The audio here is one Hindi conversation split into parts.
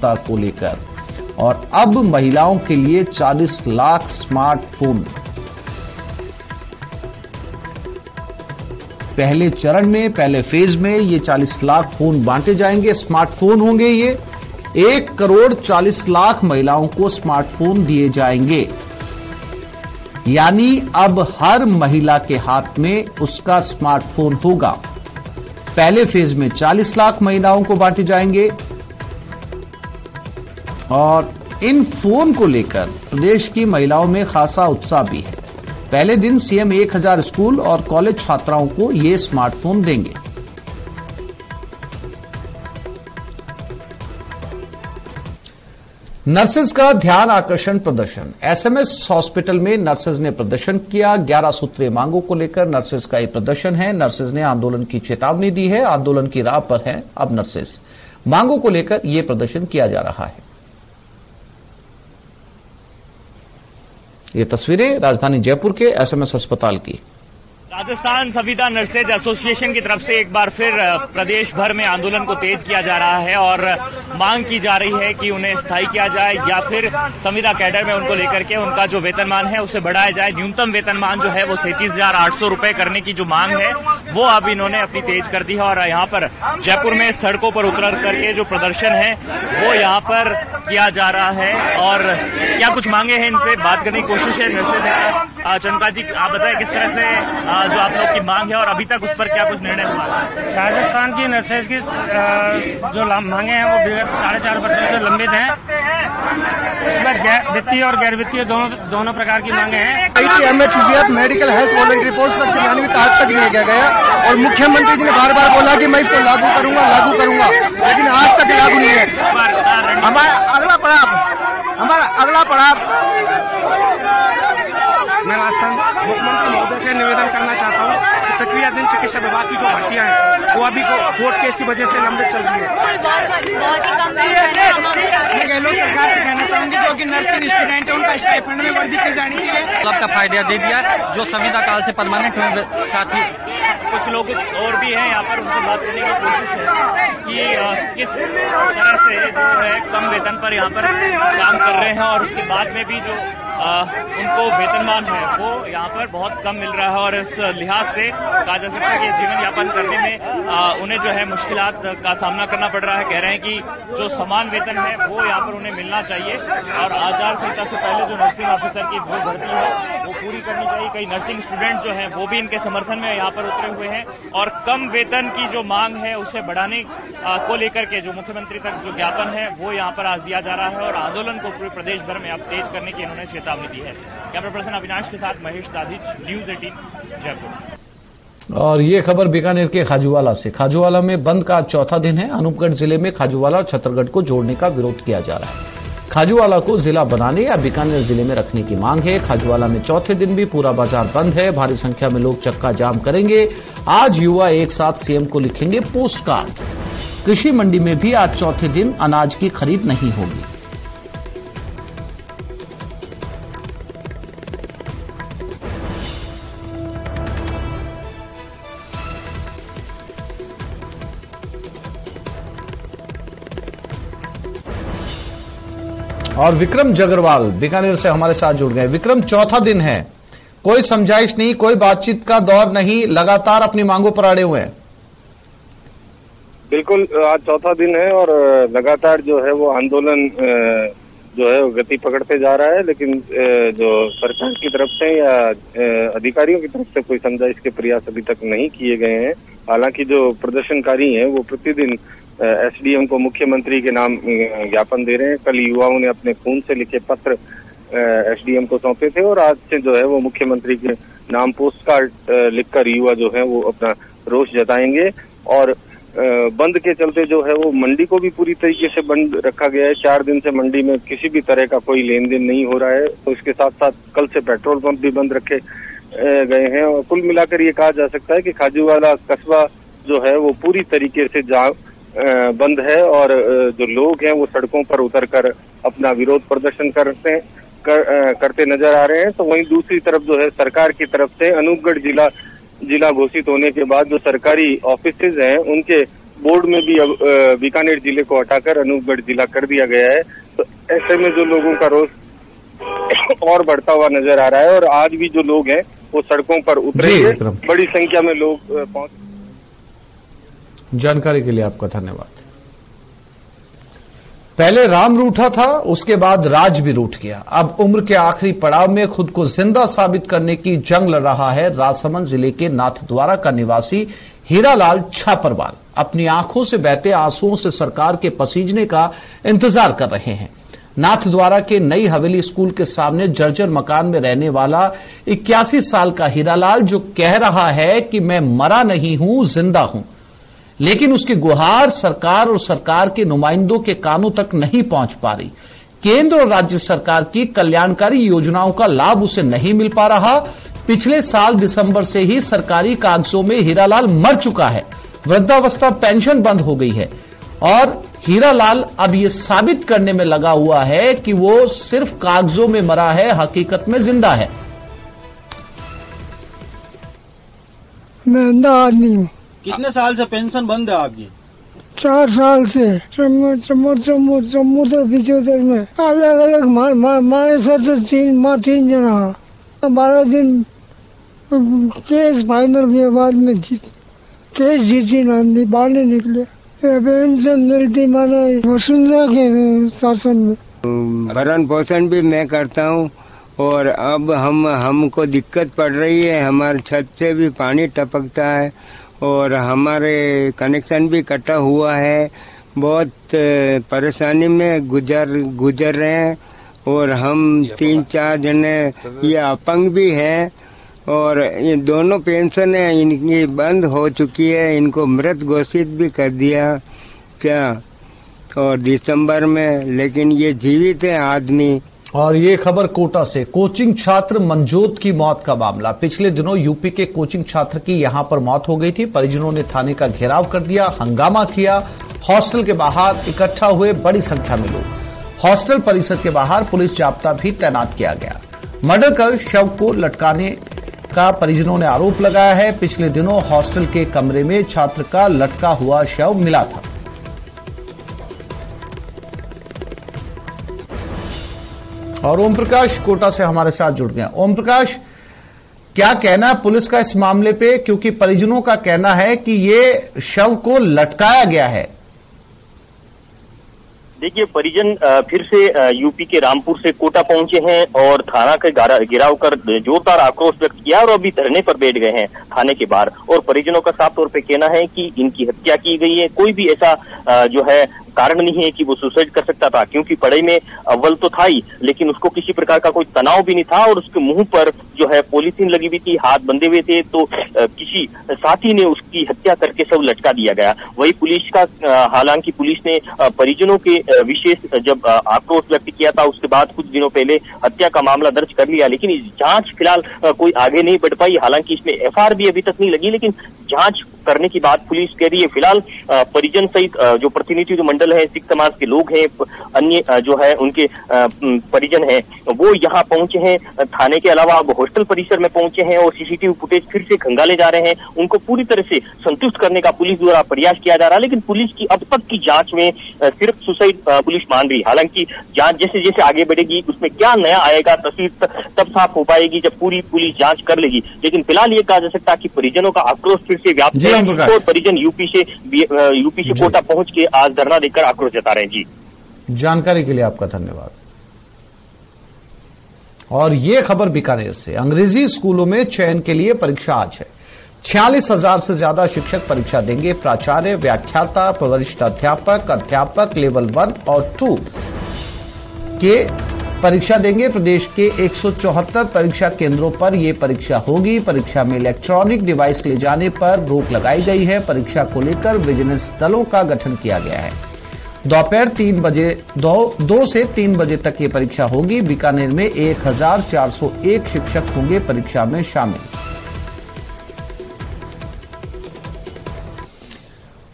क्षमता को लेकर। और अब महिलाओं के लिए 40 लाख स्मार्टफोन। पहले चरण में, पहले फेज में ये 40 लाख फोन बांटे जाएंगे, स्मार्टफोन होंगे ये। 1,40,00,000 महिलाओं को स्मार्टफोन दिए जाएंगे, यानी अब हर महिला के हाथ में उसका स्मार्टफोन होगा। पहले फेज में 40 लाख महिलाओं को बांटे जाएंगे और इन फोन को लेकर प्रदेश की महिलाओं में खासा उत्साह भी है। पहले दिन सीएम 1000 स्कूल और कॉलेज छात्राओं को ये स्मार्टफोन देंगे। नर्सेज का ध्यान आकर्षण प्रदर्शन। एसएमएस हॉस्पिटल में नर्सेज ने प्रदर्शन किया। 11 सूत्रीय मांगों को लेकर नर्सेज का ये प्रदर्शन है। नर्सेज ने आंदोलन की चेतावनी दी है। आंदोलन की राह पर है अब नर्सेज। मांगों को लेकर यह प्रदर्शन किया जा रहा है। ये तस्वीरें राजधानी जयपुर के एसएमएस अस्पताल की। राजस्थान संविदा नर्सेज एसोसिएशन की तरफ से एक बार फिर प्रदेश भर में आंदोलन को तेज किया जा रहा है और मांग की जा रही है कि उन्हें स्थायी किया जाए या फिर संविदा कैडर में उनको लेकर के उनका जो वेतनमान है उसे बढ़ाया जाए। न्यूनतम वेतनमान जो है वो 37,800 रुपए करने की जो मांग है वो अब इन्होंने अपनी तेज कर दी है। और यहाँ पर जयपुर में सड़कों पर उतर करके जो प्रदर्शन है वो यहाँ पर किया जा रहा है। और क्या कुछ मांगे हैं, इनसे बात करने की कोशिश है नर्सेज। चंद्रका जी, आप बताएं किस तरह से जो आप लोग की मांग है और अभी तक उस पर क्या कुछ निर्णय हुआ है? राजस्थान की नर्सेज की जो मांगे हैं वो विगत 4.5 वर्षों से लंबित हैं। इसमें वित्तीय और गैर वित्तीय दोनों प्रकार की मांगे हैं। एमएचबीएफ मेडिकल हेल्थ वॉलंटरी पोस्ट तक 93 आज तक नहीं किया गया और मुख्यमंत्री जी ने बार बार बोला कि मैं इसको लागू करूंगा, लेकिन आज तक लागू नहीं है। हमारा अगला पड़ाव मैं राजस्थान मुख्यमंत्री महोदय से निवेदन करना चाहता हूँ कि प्रक्रिया दिन चिकित्सा विभाग की जो भर्तियां हैं वो अभी कोर्ट केस की वजह से लंबित चल रही है। मैं गहलोत सरकार से कहना चाहूंगी जो कि नर्सिंग स्टूडेंट है उनका स्टाइपेंड में वृद्धि की जानी चाहिए। सबका फायदा दे दिया जो संविदा काल से परमानेंट हुए साथी। कुछ लोग और भी हैं यहाँ पर, उनसे बात करने की कोशिश है कि किस तरह से जो है कम वेतन पर यहाँ पर काम कर रहे हैं और उसके बाद में भी जो उनको वेतनमान है वो यहाँ पर बहुत कम मिल रहा है। और इस लिहाज से कहा जा सकता है कि जीवन यापन करने में उन्हें जो है मुश्किलात का सामना करना पड़ रहा है। कह रहे हैं कि जो समान वेतन है वो यहाँ पर उन्हें मिलना चाहिए और आचार संहिता से पहले जो नर्सिंग ऑफिसर की जो भर्ती है वो पूरी करनी चाहिए। कई नर्सिंग स्टूडेंट जो है वो भी इनके समर्थन में यहाँ पर उतरे हुए हैं और कम वेतन की जो मांग है उसे बढ़ाने को लेकर के जो मुख्यमंत्री तक जो ज्ञापन है वो यहाँ पर आज दिया जा रहा है और आंदोलन को पूरे प्रदेश भर में अब तेज करने की इन्होंने चेतावनी दी है। कैमरा पर्सन अविनाश के साथ महेश दाधिच, न्यूज 18 जयपुर। और ये खबर बीकानेर के खाजूवाला से। खाजूवाला में बंद का चौथा दिन है। अनूपगढ़ जिले में खाजूवाला और छतरगढ़ को जोड़ने का विरोध किया जा रहा है। खाजूवाला को जिला बनाने या बीकानेर जिले में रखने की मांग है। खाजूवाला में चौथे दिन भी पूरा बाजार बंद है। भारी संख्या में लोग चक्का जाम करेंगे। आज युवा एक साथ सीएम को लिखेंगे पोस्ट कार्ड। कृषि मंडी में भी आज चौथे दिन अनाज की खरीद नहीं होगी। और विक्रम जगरवाल बीकानेर से हमारे साथ जुड़ गए। विक्रम, चौथा दिन है, कोई समझाइश नहीं, कोई बातचीत का दौर नहीं, लगातार अपनी मांगों पर अड़े हुए हैं। बिल्कुल, आज चौथा दिन है और लगातार जो है वो आंदोलन जो है गति पकड़ते जा रहा है, लेकिन जो सरकार की तरफ से या अधिकारियों की तरफ से कोई समझाइश के प्रयास अभी तक नहीं किए गए हैं। हालांकि जो प्रदर्शनकारी हैं वो प्रतिदिन एसडीएम को मुख्यमंत्री के नाम ज्ञापन दे रहे हैं। कल युवाओं ने अपने खून से लिखे पत्र एसडीएम को सौंपे थे और आज से जो है वो मुख्यमंत्री के नाम पोस्ट कार्ड लिखकर युवा जो है वो अपना रोष जताएंगे। और बंद के चलते जो है वो मंडी को भी पूरी तरीके से बंद रखा गया है। 4 दिन से मंडी में किसी भी तरह का कोई लेन देन नहीं हो रहा है। तो इसके साथ साथ कल से पेट्रोल पंप भी बंद रखे गए हैं और कुल मिलाकर ये कहा जा सकता है कि खाजूवाला कस्बा जो है वो पूरी तरीके से बंद है और जो लोग हैं वो सड़कों पर उतरकर अपना विरोध प्रदर्शन करते नजर आ रहे हैं। तो वहीं दूसरी तरफ जो है सरकार की तरफ से अनूपगढ़ जिला घोषित होने के बाद जो सरकारी ऑफिसेज हैं उनके बोर्ड में भी अब बीकानेर जिले को हटाकर अनूपगढ़ जिला कर दिया गया है। तो ऐसे में जो लोगों का रोष और बढ़ता हुआ नजर आ रहा है और आज भी जो लोग हैं वो सड़कों पर उतरेंगे, बड़ी संख्या में लोग पहुंच। जानकारी के लिए आपका धन्यवाद। पहले राम रूठा था, उसके बाद राज भी रूठ गया। अब उम्र के आखिरी पड़ाव में खुद को जिंदा साबित करने की जंग लड़ रहा है राजसमंद जिले के नाथद्वारा का निवासी हीरालाल छापरवाल। अपनी आंखों से बहते आंसुओं से सरकार के पसीजने का इंतजार कर रहे हैं। नाथद्वारा के नई हवेली स्कूल के सामने जर्जर मकान में रहने वाला 81 साल का हीरालाल जो कह रहा है कि मैं मरा नहीं हूं, जिंदा हूं, लेकिन उसकी गुहार सरकार और सरकार के नुमाइंदों के कानों तक नहीं पहुंच पा रही। केंद्र और राज्य सरकार की कल्याणकारी योजनाओं का लाभ उसे नहीं मिल पा रहा। पिछले साल दिसंबर से ही सरकारी कागजों में हीरालाल मर चुका है। वृद्धावस्था पेंशन बंद हो गई है और हीरालाल अब ये साबित करने में लगा हुआ है कि वो सिर्फ कागजों में मरा है, हकीकत में जिंदा है। मैं अंधा आदमी हूँ। कितने साल से पेंशन बंद है आपकी? 4 साल से जम्मू से पिछोतर में अलग अलग मारे साथ 3 जना 12 दिन केस फाइनल के बाद में केस जीती नहीं, बाहर नहीं निकले। पेंशन मिलती माने वसुंधरा के शासन में। भरण पोषण भी मैं करता हूँ और अब हमको दिक्कत पड़ रही है। हमारे छत से भी पानी टपकता है और हमारे कनेक्शन भी कटा हुआ है। बहुत परेशानी में गुजर रहे हैं और हम 3-4 जने ये अपंग भी हैं और ये दोनों पेंशन है इनकी बंद हो चुकी है। इनको मृत घोषित भी कर दिया क्या और दिसंबर में, लेकिन ये जीवित है आदमी। और ये खबर कोटा से, कोचिंग छात्र मनजोत की मौत का मामला। पिछले दिनों यूपी के कोचिंग छात्र की यहां पर मौत हो गई थी। परिजनों ने थाने का घेराव कर दिया, हंगामा किया। हॉस्टल के बाहर इकट्ठा हुए बड़ी संख्या में लोग। हॉस्टल परिसर के बाहर पुलिस जाब्ता भी तैनात किया गया। मर्डर कर शव को लटकाने का परिजनों ने आरोप लगाया है। पिछले दिनों हॉस्टल के कमरे में छात्र का लटका हुआ शव मिला था। और ओम प्रकाश कोटा से हमारे साथ जुड़ गए। ओम प्रकाश, क्या कहना है पुलिस का इस मामले पे, क्योंकि परिजनों का कहना है कि ये शव को लटकाया गया है। देखिए, परिजन फिर से यूपी के रामपुर से कोटा पहुंचे हैं और थाना के घेराव कर जोरदार आक्रोश व्यक्त किया और अभी धरने पर बैठ गए हैं थाने के बाहर। और परिजनों का साफ तौर पे कहना है कि इनकी हत्या की गई है। कोई भी ऐसा जो है कारण नहीं है कि वो सुसाइड कर सकता था, क्योंकि पढ़ाई में अव्वल तो था ही, लेकिन उसको किसी प्रकार का कोई तनाव भी नहीं था और उसके मुंह पर जो है पॉलीथीन लगी हुई थी, हाथ बंधे हुए थे, तो किसी साथी ने उसकी हत्या करके सब लटका दिया गया। वही पुलिस का हालांकि पुलिस ने परिजनों के विशेष जब आक्रोश व्यक्त किया था उसके बाद कुछ दिनों पहले हत्या का मामला दर्ज कर लिया, लेकिन इस जांच फिलहाल कोई आगे नहीं बढ़ पाई। हालांकि इसमें एफआईआर भी अभी तक नहीं लगी, लेकिन जांच करने की बात पुलिस कह रही है। फिलहाल परिजन सहित जो प्रतिनिधि मंडल है, सिख समाज के लोग हैं, अन्य जो है उनके परिजन हैं, वो यहाँ पहुंचे हैं। थाने के अलावा अब हॉस्टल परिसर में पहुंचे हैं और सीसीटीवी फुटेज फिर से खंगाले जा रहे हैं। उनको पूरी तरह से संतुष्ट करने का पुलिस द्वारा प्रयास किया जा रहा है, लेकिन पुलिस की अब तक की जांच में सिर्फ सुसाइड पुलिस मान रही। हालांकि जांच जैसे जैसे आगे बढ़ेगी उसमें क्या नया आएगा, तस्वीर तब साफ हो पाएगी जब पूरी पुलिस जांच कर लेगी। लेकिन फिलहाल ये कहा जा सकता है कि परिजनों का आक्रोश फिर से व्याप्त है और परिजन यूपी से कोटा पहुंच के आज धरना देकर आक्रोश जता रहे हैं। जी, जानकारी के लिए आपका धन्यवाद। और ये खबर बीकानेर से, अंग्रेजी स्कूलों में चयन के लिए परीक्षा आज है। 46,000 से ज्यादा शिक्षक परीक्षा देंगे। प्राचार्य, व्याख्याता, वरिष्ठ अध्यापक, अध्यापक लेवल 1 और 2 के परीक्षा देंगे। प्रदेश के 174 परीक्षा केंद्रों पर यह परीक्षा होगी। परीक्षा में इलेक्ट्रॉनिक डिवाइस ले जाने पर रोक लगाई गई है। परीक्षा को लेकर विजिलेंस दलों का गठन किया गया है। दोपहर 2 से 3 बजे तक ये परीक्षा होगी। बीकानेर में 1401 शिक्षक होंगे परीक्षा में शामिल।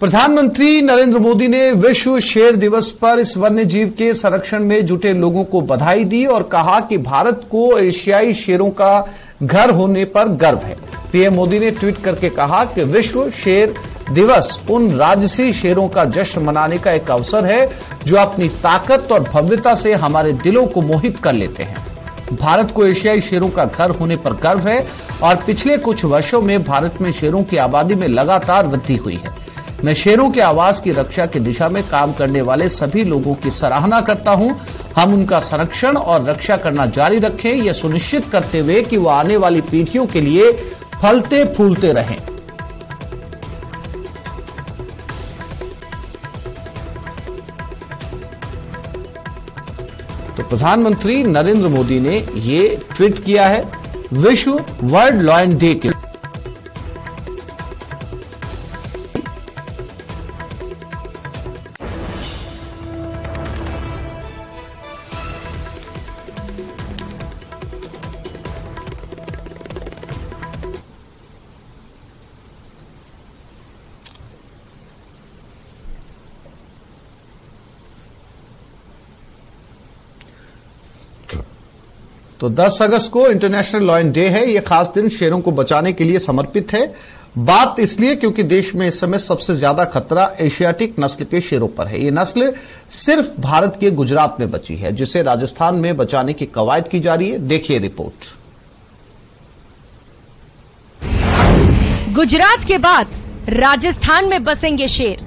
प्रधानमंत्री नरेंद्र मोदी ने विश्व शेर दिवस पर इस वन्य जीव के संरक्षण में जुटे लोगों को बधाई दी और कहा कि भारत को एशियाई शेरों का घर होने पर गर्व है। पीएम मोदी ने ट्वीट करके कहा कि विश्व शेर दिवस उन राजसी शेरों का जश्न मनाने का एक अवसर है जो अपनी ताकत और भव्यता से हमारे दिलों को मोहित कर लेते हैं। भारत को एशियाई शेरों का घर होने पर गर्व है और पिछले कुछ वर्षों में भारत में शेरों की आबादी में लगातार वृद्धि हुई है। मैं शेरों के आवास की रक्षा की दिशा में काम करने वाले सभी लोगों की सराहना करता हूं। हम उनका संरक्षण और रक्षा करना जारी रखें, यह सुनिश्चित करते हुए कि वो आने वाली पीढ़ियों के लिए फलते फूलते रहें। तो प्रधानमंत्री नरेंद्र मोदी ने ये ट्वीट किया है विश्व वर्ल्ड लॉयन डे के। तो 10 अगस्त को इंटरनेशनल लॉयन डे है। यह खास दिन शेरों को बचाने के लिए समर्पित है। बात इसलिए क्योंकि देश में इस समय सबसे ज्यादा खतरा एशियाटिक नस्ल के शेरों पर है। ये नस्ल सिर्फ भारत के गुजरात में बची है, जिसे राजस्थान में बचाने की कवायद की जा रही है। देखिए रिपोर्ट। गुजरात के बाद राजस्थान में बसेंगे शेर।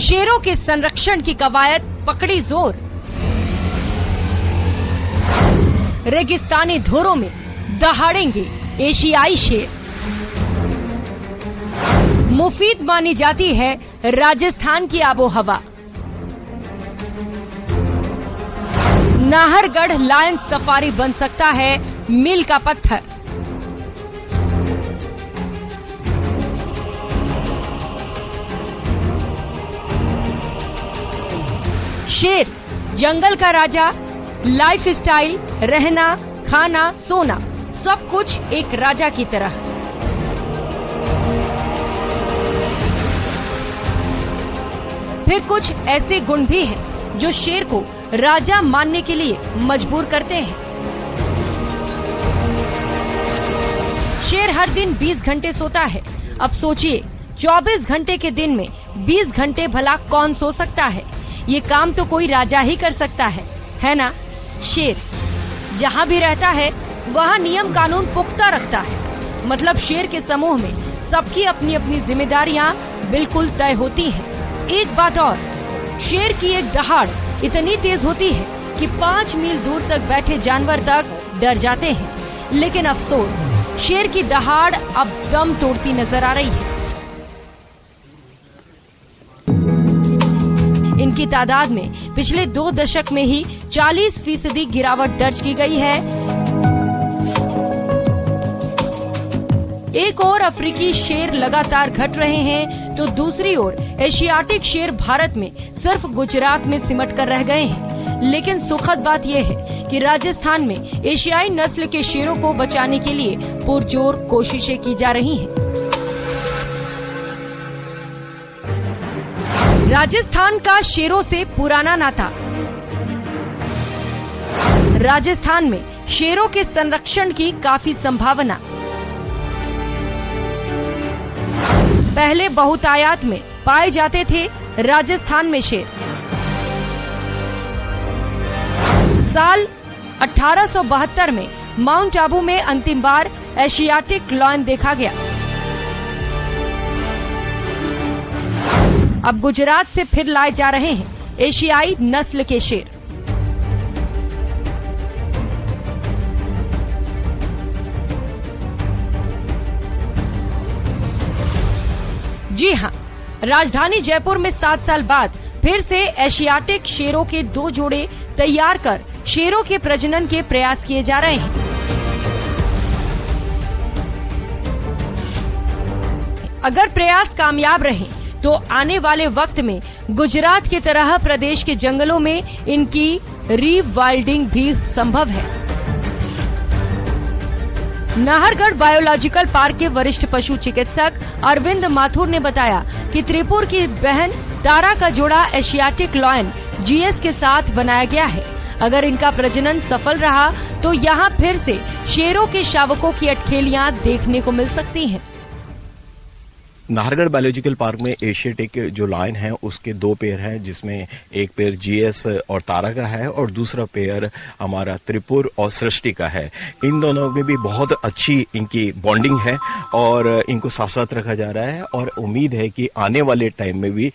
शेरों के संरक्षण की कवायद पकड़ी जोर। रेगिस्तानी धोरों में दहाड़ेंगे एशियाई शेर। मुफीद मानी जाती है राजस्थान की आबोहवा। नाहरगढ़ लायन सफारी बन सकता है मील का पत्थर। शेर जंगल का राजा, लाइफ स्टाइल, रहना, खाना, सोना, सब कुछ एक राजा की तरह। फिर कुछ ऐसे गुण भी हैं जो शेर को राजा मानने के लिए मजबूर करते हैं। शेर हर दिन 20 घंटे सोता है। अब सोचिए 24 घंटे के दिन में 20 घंटे भला कौन सो सकता है? ये काम तो कोई राजा ही कर सकता है ना? शेर जहाँ भी रहता है वहाँ नियम कानून पुख्ता रखता है। मतलब शेर के समूह में सबकी अपनी अपनी जिम्मेदारियाँ बिल्कुल तय होती हैं। एक बात और, शेर की एक दहाड़ इतनी तेज होती है कि 5 मील दूर तक बैठे जानवर तक डर जाते हैं। लेकिन अफसोस, शेर की दहाड़ अब दम तोड़ती नजर आ रही है। इनकी तादाद में पिछले 2 दशक में ही 40% गिरावट दर्ज की गई है। एक ओर अफ्रीकी शेर लगातार घट रहे हैं, तो दूसरी ओर एशियाटिक शेर भारत में सिर्फ गुजरात में सिमट कर रह गए हैं। लेकिन सुखद बात यह है कि राजस्थान में एशियाई नस्ल के शेरों को बचाने के लिए पुरजोर कोशिशें की जा रही हैं। राजस्थान का शेरों से पुराना नाता। राजस्थान में शेरों के संरक्षण की काफी संभावना। पहले बहुतायत में पाए जाते थे राजस्थान में शेर। साल 1872 में माउंट आबू में अंतिम बार एशियाटिक लॉयन देखा गया। अब गुजरात से फिर लाए जा रहे हैं एशियाई नस्ल के शेर। जी हां, राजधानी जयपुर में 7 साल बाद फिर से एशियाटिक शेरों के 2 जोड़े तैयार कर शेरों के प्रजनन के प्रयास किए जा रहे हैं। अगर प्रयास कामयाब रहे तो आने वाले वक्त में गुजरात की तरह प्रदेश के जंगलों में इनकी रीवाइल्डिंग भी संभव है। नाहरगढ़ बायोलॉजिकल पार्क के वरिष्ठ पशु चिकित्सक अरविंद माथुर ने बताया कि त्रिपुर की बहन तारा का जोड़ा एशियाटिक लॉयन जीएस के साथ बनाया गया है। अगर इनका प्रजनन सफल रहा तो यहाँ फिर से शेरों के शावकों की अटखेलियां देखने को मिल सकती हैं। नाहरगढ़ बायोलॉजिकल पार्क में एशियाटिक जो लायन है उसके 2 पेयर हैं, जिसमें एक पेयर जीएस और तारा का है और दूसरा पेयर हमारा त्रिपुर और सृष्टि का है। इन दोनों में भी बहुत अच्छी इनकी बॉन्डिंग है और इनको साथ साथ रखा जा रहा है और उम्मीद है कि आने वाले टाइम में भी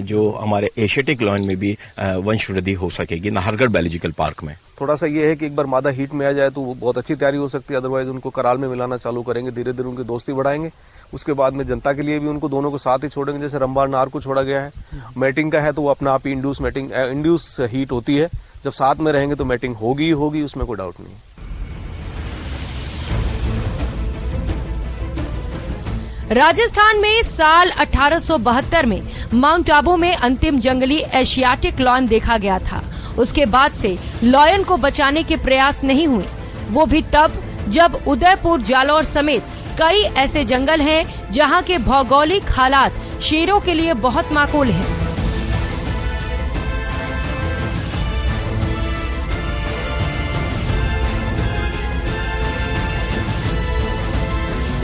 जो हमारे एशियाटिक लायन में भी वंश वृद्धि हो सकेगी नाहरगढ़ बायोलॉजिकल पार्क में। थोड़ा सा ये है कि एक बार मादा हीट में आ जाए तो वो बहुत अच्छी तैयारी हो सकती है, अदरवाइज उनको कराल में मिलाना चालू करेंगे, धीरे धीरे उनकी दोस्ती बढ़ाएंगे। उसके बाद में जनता के लिए भी उनको दोनों को साथ ही छोड़ेंगे। जैसे रंबा नार को छोड़ा गया है, मैटिंग का है तो वो अपना आप ही इंड्यूस हीट होती है, जब साथ में रहेंगे तो मैटिंग होगी ही होगी, उसमें कोई डाउट नहीं। राजस्थान में साल 1872 में माउंट आबू में अंतिम जंगली एशियाटिक लॉयन देखा गया था। उसके बाद से लॉयन को बचाने के प्रयास नहीं हुए, वो भी तब जब उदयपुर, जालौर समेत कई ऐसे जंगल हैं जहां के भौगोलिक हालात शेरों के लिए बहुत माकूल हैं।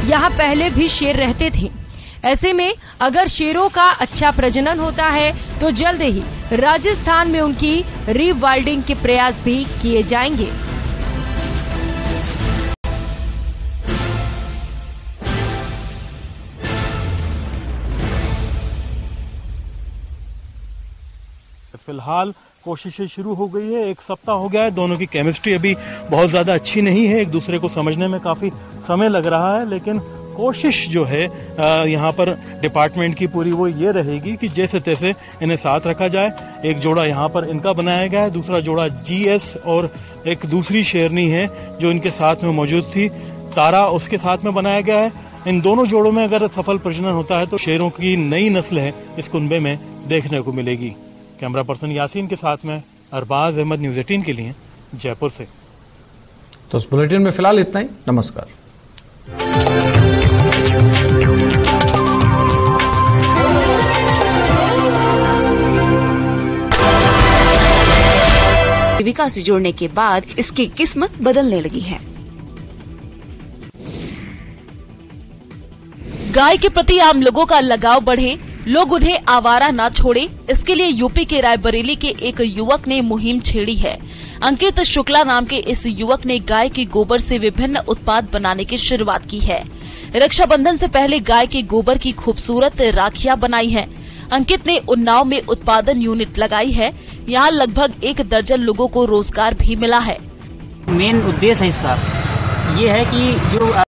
यहाँ पहले भी शेर रहते थे। ऐसे में अगर शेरों का अच्छा प्रजनन होता है तो जल्द ही राजस्थान में उनकी रीवाइल्डिंग के प्रयास भी किए जाएंगे। फिलहाल कोशिशें शुरू हो गई है, 1 सप्ताह हो गया है। दोनों की केमिस्ट्री अभी बहुत ज्यादा अच्छी नहीं है, एक दूसरे को समझने में काफी समय लग रहा है, लेकिन कोशिश जो है यहाँ पर डिपार्टमेंट की पूरी वो ये रहेगी कि जैसे तैसे इन्हें साथ रखा जाए। एक जोड़ा यहाँ पर इनका बनाया गया है, दूसरा जोड़ा जीएस और एक दूसरी शेरनी है जो इनके साथ में मौजूद थी, तारा, उसके साथ में बनाया गया है। इन दोनों जोड़ों में अगर सफल प्रजनन होता है तो शेरों की नई नस्ल है इस कुनबे में देखने को मिलेगी। कैमरा पर्सन यासीन के साथ में अरबाज अहमद, न्यूज़ 18 के लिए जयपुर से। तो इस बुलेटिन में फिलहाल इतना ही। नमस्कार। जीविका से जुड़ने के बाद इसकी किस्मत बदलने लगी है। गाय के प्रति आम लोगों का लगाव बढ़े, लोग उन्हें आवारा ना छोड़े, इसके लिए यूपी के रायबरेली के एक युवक ने मुहिम छेड़ी है। अंकित शुक्ला नाम के इस युवक ने गाय के गोबर से विभिन्न उत्पाद बनाने की शुरुआत की है। रक्षाबंधन से पहले गाय के गोबर की खूबसूरत राखियां बनाई हैं। अंकित ने उन्नाव में उत्पादन यूनिट लगाई है। यहाँ लगभग 1 दर्जन लोगों को रोजगार भी मिला है। मेन उद्देश्य है इसका ये है कि जो